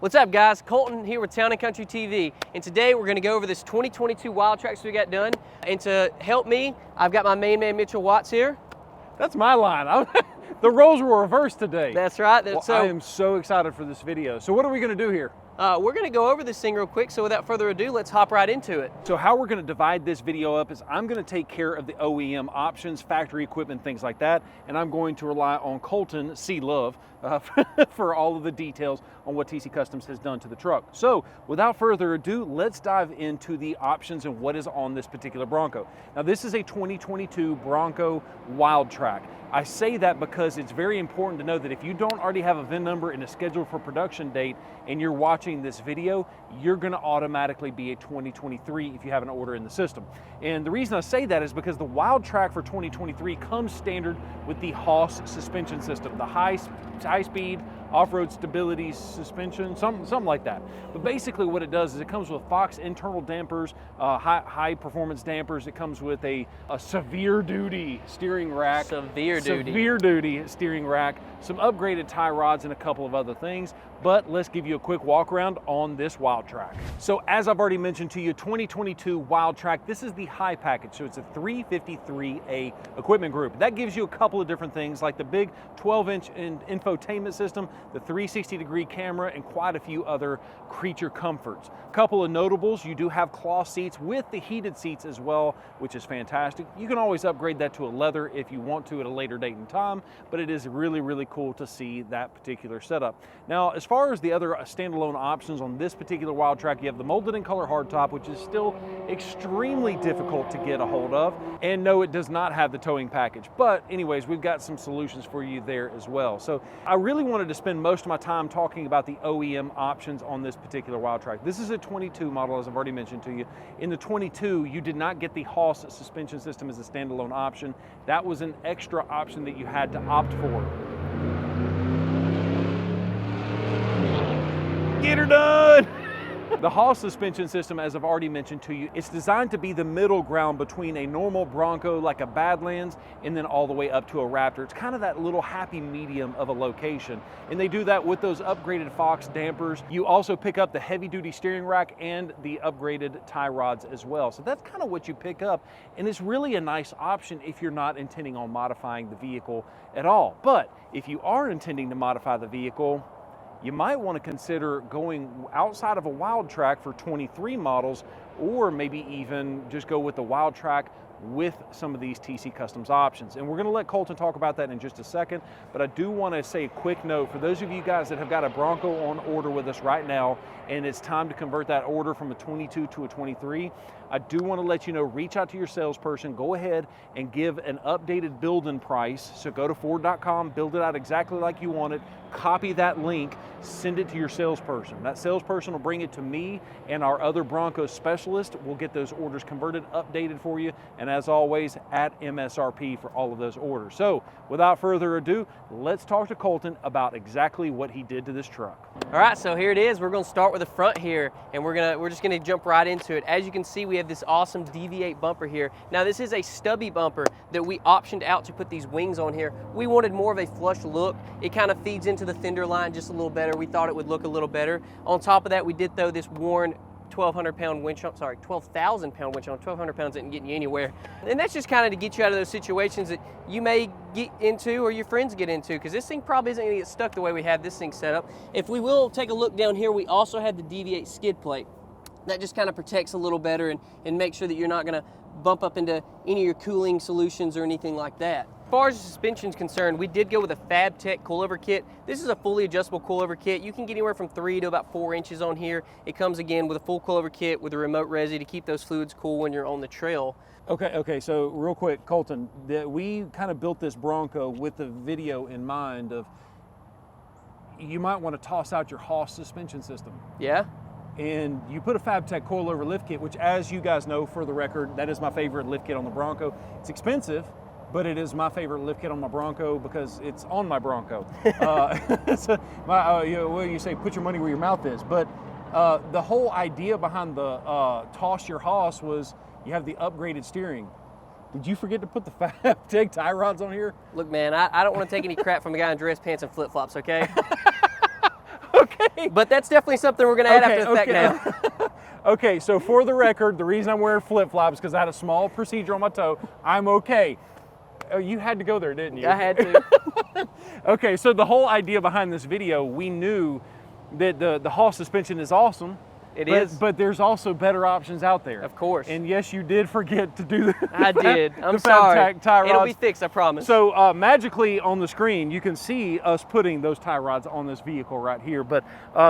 What's up, guys? Colton here with Town & Country TV, and today we're going to go over this 2022 Wildtrak we got done. And to help me, I've got my main man Mitchell Watts here. That's my line. The roles were reversed today. That's right. Well, I am so excited for this video. So what are we going to do here? We're going to go over this thing real quick, so without further ado, let's hop right into it. So how we're going to divide this video up is I'm going to take care of the OEM options, factory equipment, things like that, and I'm going to rely on Colton, C. Love, for all of the details on what TC Customs has done to the truck. So without further ado, let's dive into the options and what is on this particular Bronco. Now this is a 2022 Bronco Wildtrak. I say that because it's very important to know that if you don't already have a VIN number and a schedule for production date and you're watching this video, you're going to automatically be a 2023 if you have an order in the system. And the reason I say that is because the Wildtrak for 2023 comes standard with the HOSS suspension system, the high-speed off-road stability suspension, something like that. But basically what it does is it comes with Fox internal dampers, high performance dampers. It comes with a severe duty steering rack. Severe duty steering rack, some upgraded tie rods and a couple of other things. But let's give you a quick walk around on this Wildtrak. So as I've already mentioned to you, 2022 Wildtrak, this is the high package. So it's a 353A equipment group. That gives you a couple of different things like the big 12-inch infotainment system, the 360-degree camera, and quite a few other creature comforts. A couple of notables, you do have cloth seats with the heated seats as well, which is fantastic. You can always upgrade that to a leather if you want to at a later date and time, but it is really, really cool to see that particular setup. Now, as far as the other standalone options on this particular Wildtrak, you have the molded in color hardtop, which is still extremely difficult to get a hold of. And no, it does not have the towing package. But anyways, we've got some solutions for you there as well. So I really wanted to spend most of my time talking about the OEM options on this particular Wildtrak. This is a 22 model, as I've already mentioned to you. In the 22, you did not get the HOSS suspension system as a standalone option. That was an extra option that you had to opt for. Get her done! The HOSS suspension system, as I've already mentioned to you, it's designed to be the middle ground between a normal Bronco like a Badlands and then all the way up to a Raptor. It's kind of that little happy medium of a location. And they do that with those upgraded Fox dampers. You also pick up the heavy duty steering rack and the upgraded tie rods as well. So that's kind of what you pick up. And it's really a nice option if you're not intending on modifying the vehicle at all. But if you are intending to modify the vehicle, you might want to consider going outside of a Wildtrak for 23 models, or maybe even just go with the Wildtrak with some of these TC Customs options. And we're going to let Colton talk about that in just a second, but I do want to say a quick note for those of you guys that have got a Bronco on order with us right now and it's time to convert that order from a 22 to a 23, I do want to let you know, reach out to your salesperson, go ahead and give an updated build-in price. So go to Ford.com, build it out exactly like you want it, copy that link, send it to your salesperson. That salesperson will bring it to me and our other Bronco specialist. We'll get those orders converted, updated for you, and as always, at MSRP for all of those orders. So without further ado, let's talk to Colton about exactly what he did to this truck. All right, so here it is. We're going to start with the front here, and we're just going to jump right into it. As you can see, we have this awesome DV8 bumper here. Now, this is a stubby bumper that we optioned out to put these wings on here. We wanted more of a flush look. It kind of feeds into the fender line just a little better. We thought it would look a little better. On top of that, we did throw this worn 1,200-pound winch on, sorry, 12,000-pound winch on. 1,200 pounds isn't getting you anywhere. And that's just kind of to get you out of those situations that you may get into or your friends get into, because this thing probably isn't going to get stuck the way we have this thing set up. If we will take a look down here, we also have the DV8 skid plate. That just kind of protects a little better and makes sure that you're not going to bump up into any of your cooling solutions or anything like that. As far as the suspension is concerned, we did go with a FabTech coilover kit. This is a fully adjustable coilover kit. You can get anywhere from 3 to about 4 inches on here. It comes again with a full coilover kit with a remote resi to keep those fluids cool when you're on the trail. Okay, so real quick, Colton, we kind of built this Bronco with the video in mind of you might want to toss out your HOSS suspension system. Yeah. And you put a FabTech coilover lift kit, which, as you guys know, for the record, that is my favorite lift kit on the Bronco. It's expensive, but it is my favorite lift kit on my Bronco because it's on my Bronco. You say, put your money where your mouth is. But the whole idea behind the toss your HOSS was you have the upgraded steering. Did you forget to put the FabTech tie rods on here? Look, man, I don't want to take any crap from a guy in dress pants and flip-flops, okay? Okay. But that's definitely something we're going to add after the fact now. Okay, so for the record, the reason I'm wearing flip-flops is because I had a small procedure on my toe. I'm okay. Oh, you had to go there, didn't you? I had to. Okay, so the whole idea behind this video, we knew that the HOSS suspension is awesome. It is. But there's also better options out there. Of course. And yes, you did forget to do that. I did. I'm the sorry. FabTech tie rods. It'll be fixed, I promise. So magically on the screen, you can see us putting those tie rods on this vehicle right here. But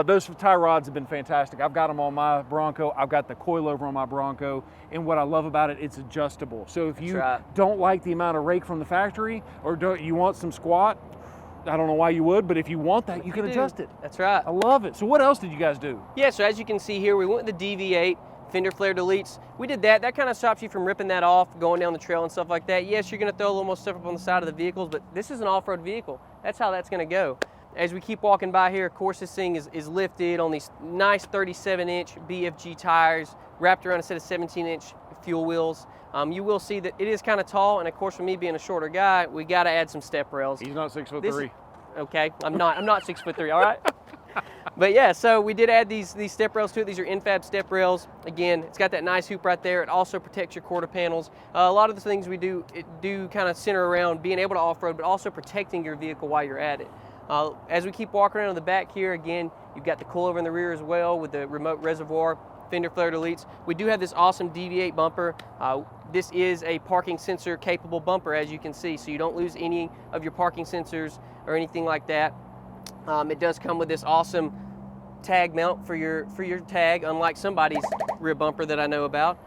those tie rods have been fantastic. I've got them on my Bronco. I've got the coilover on my Bronco. And what I love about it, it's adjustable. So if you don't like the amount of rake from the factory, or you want some squat, I don't know why you would, but if you want that, you can adjust it. That's right. I love it. So what else did you guys do? Yeah, so as you can see here, we went with the DV8 fender flare deletes. We did that. That kind of stops you from ripping that off, going down the trail and stuff like that. Yes, you're going to throw a little more stuff up on the side of the vehicles, but this is an off-road vehicle. That's how that's going to go. As we keep walking by here, of course, this thing is lifted on these nice 37-inch BFG tires, wrapped around a set of 17-inch fuel wheels. You will see that it is kind of tall, and of course, for me being a shorter guy, we got to add some step rails. He's not 6'3". Okay, I'm not 6'3", all right? But yeah, so we did add these step rails to it. These are infab step rails. Again, it's got that nice hoop right there. It also protects your quarter panels. A lot of the things we do kind of center around being able to off-road, but also protecting your vehicle while you're at it. As we keep walking around in the back here, again, you've got the coilover in the rear as well with the remote reservoir, fender flare deletes. We do have this awesome DV8 bumper. This is a parking sensor capable bumper, as you can see, so you don't lose any of your parking sensors or anything like that. It does come with this awesome tag mount for your tag, unlike somebody's rear bumper that I know about.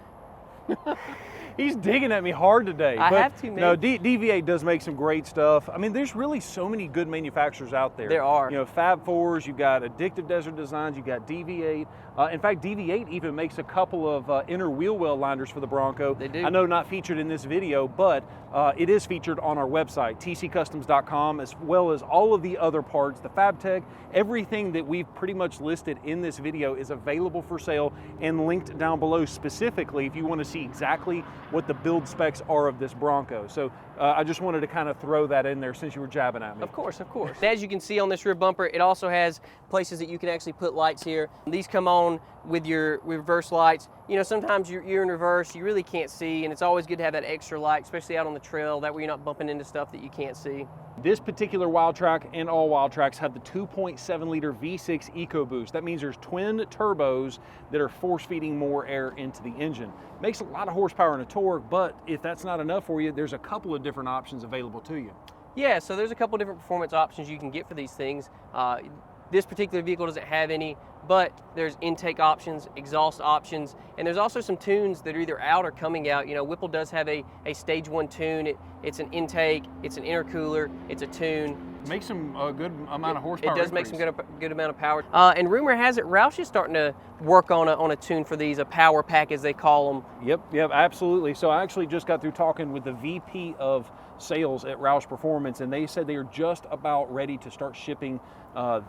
He's digging at me hard today. I have to, man. No, DV8 does make some great stuff. I mean, there's really so many good manufacturers out there. There are. You know, Fab4s, you've got Addictive Desert Designs, you've got DV8. In fact, DV8 even makes a couple of inner wheel well liners for the Bronco. They do. I know not featured in this video, but it is featured on our website, TCcustoms.com, as well as all of the other parts, the FabTech, everything that we've pretty much listed in this video is available for sale and linked down below specifically if you want to see exactly what the build specs are of this Bronco. So I just wanted to kind of throw that in there since you were jabbing at me. Of course, of course. As you can see on this rear bumper, it also has places that you can actually put lights here. These come on with your reverse lights. You know, sometimes you're in reverse, you really can't see, and it's always good to have that extra light, especially out on the trail. That way you're not bumping into stuff that you can't see. This particular Wildtrak and all Wildtraks have the 2.7 liter V6 EcoBoost. That means there's twin turbos that are force feeding more air into the engine. Makes a lot of horsepower and a torque, but if that's not enough for you, there's a couple of different options available to you. Yeah, so there's a couple different performance options you can get for these things. This particular vehicle doesn't have any, but there's intake options, exhaust options, and there's also some tunes that are either out or coming out. You know, Whipple does have a stage 1 tune. It's an intake, it's an intercooler, it's a tune. Makes some good amount of horsepower. It does make some good amount of power. And rumor has it Roush is starting to work on a tune for these, a power pack as they call them. Yep, absolutely. So I actually just got through talking with the VP of sales at Roush Performance, and they said they are just about ready to start shipping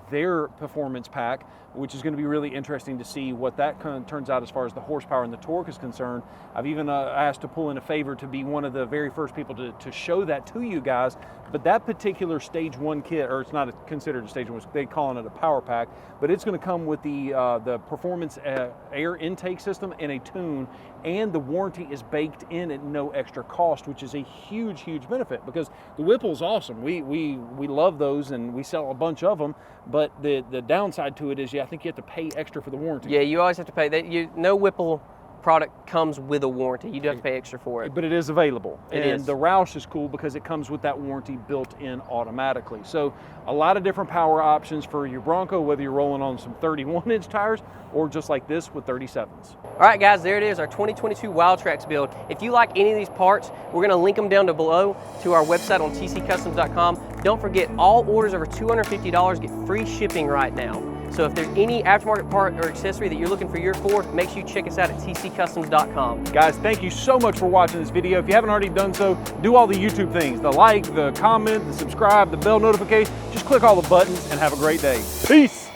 their performance pack, which is going to be really interesting to see what that kind of turns out as far as the horsepower and the torque is concerned. I've even asked to pull in a favor to be one of the very first people to show that to you guys. But that particular stage 1 kit, or it's not considered a stage 1, they calling it a power pack, but it's going to come with the performance air intake system and a tune, and the warranty is baked in at no extra cost, which is a huge benefit, because the Whipple's awesome. We love those and we sell a bunch of them, but the downside to it is I think you have to pay extra for the warranty. Yeah, you always have to pay that. No Whipple product comes with a warranty. You do have to pay extra for it. But it is available. It is. is. The Roush is cool because it comes with that warranty built in automatically. So a lot of different power options for your Bronco, whether you're rolling on some 31-inch tires or just like this with 37s. All right, guys, there it is, our 2022 Wildtrak build. If you like any of these parts, we're going to link them down below to our website on TCcustoms.com. Don't forget, all orders over $250 get free shipping right now. So if there's any aftermarket part or accessory that you're looking for your Ford, make sure you check us out at TCcustoms.com. Guys, thank you so much for watching this video. If you haven't already done so, do all the YouTube things, the like, the comment, the subscribe, the bell notification. Just click all the buttons and have a great day. Peace.